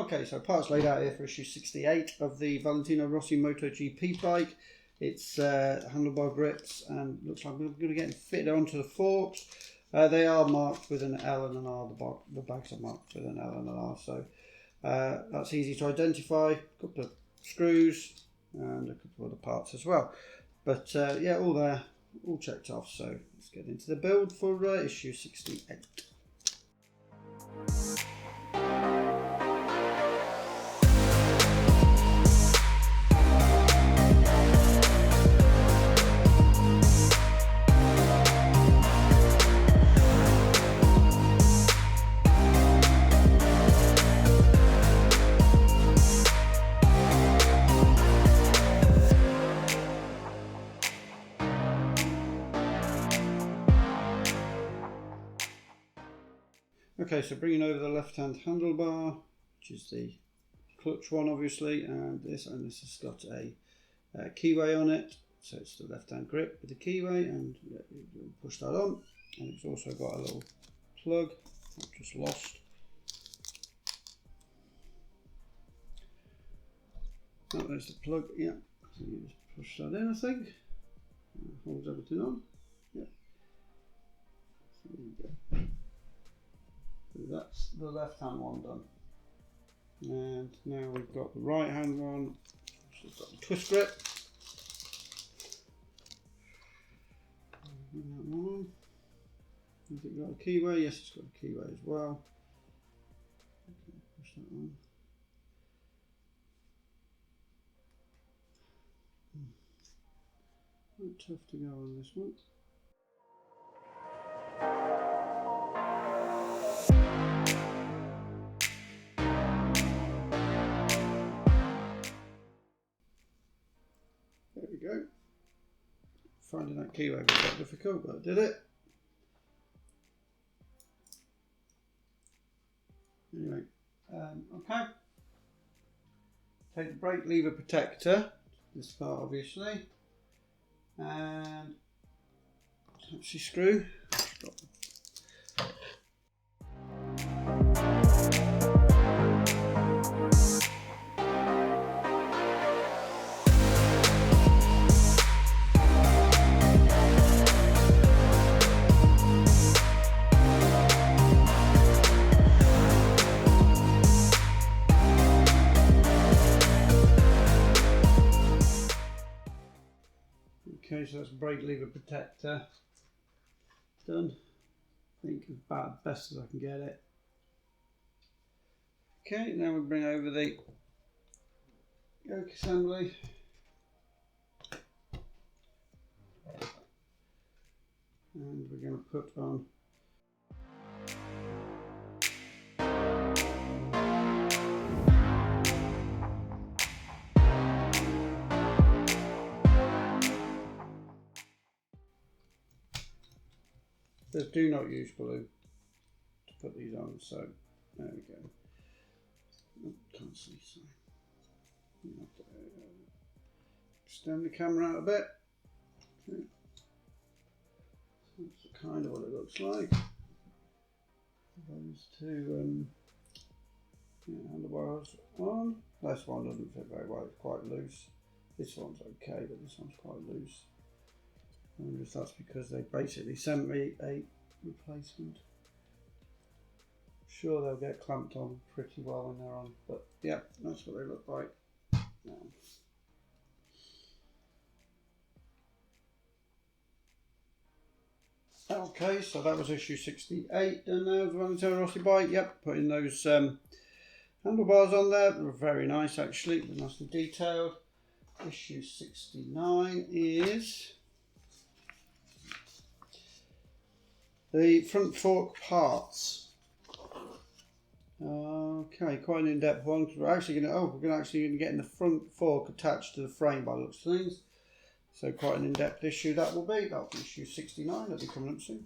Okay, so parts laid out here for issue 68 of the Valentino Rossi Moto GP bike. It's handlebar grips, and looks like we're going to get fitted onto the forks. They are marked with an L and an R. The bags are marked with an L and an R, so that's easy to identify. A couple of screws and a couple of other parts as well. But yeah, all there, all checked off. So let's get into the build for issue 68. Okay, so bringing over the left-hand handlebar, which is the clutch one, obviously, and this has got a keyway on it, so it's the left-hand grip with the keyway, and you push that on, and it's also got a little plug, I've just lost. Oh, there's the plug, yeah, so you just push that in, I think, and it holds everything on, yeah. So there you go. That's the left hand one done, and now we've got the right hand one, which has got the twist grip. Bring that one on. Has it got a keyway? Yes, it's got a keyway as well. Okay, push that on. Quite tough to go on this one. There we go. Finding that keyway was quite difficult, but I did it. Anyway, okay. Take the brake lever protector, this part obviously, and actually screw. Okay, so that's brake lever protector done. I think about as best as I can get it. Okay, now we bring over the yoke assembly. And we're going to put on There's do not use glue to put these on, so there we go. Oh, can't see, sorry. Extend the camera out a bit. Okay. So that's kind of what it looks like. Those two handlebars on. This one doesn't fit very well, it's quite loose. This one's okay, but this one's quite loose. I wonder if that's because they basically sent me a replacement. Sure, they'll get clamped on pretty well when they're on, but yeah, that's what they look like now. Okay, so that was issue 68 done now, the Valentino Rossi bike. Yep, putting those handlebars on there. They're very nice actually, they're nicely detailed. Issue 69 is the front fork parts. Okay, quite an in-depth one because we're actually going to get the front fork attached to the frame by the looks of things. So quite an in-depth issue that will be. That'll be issue 69. That'll be coming up soon.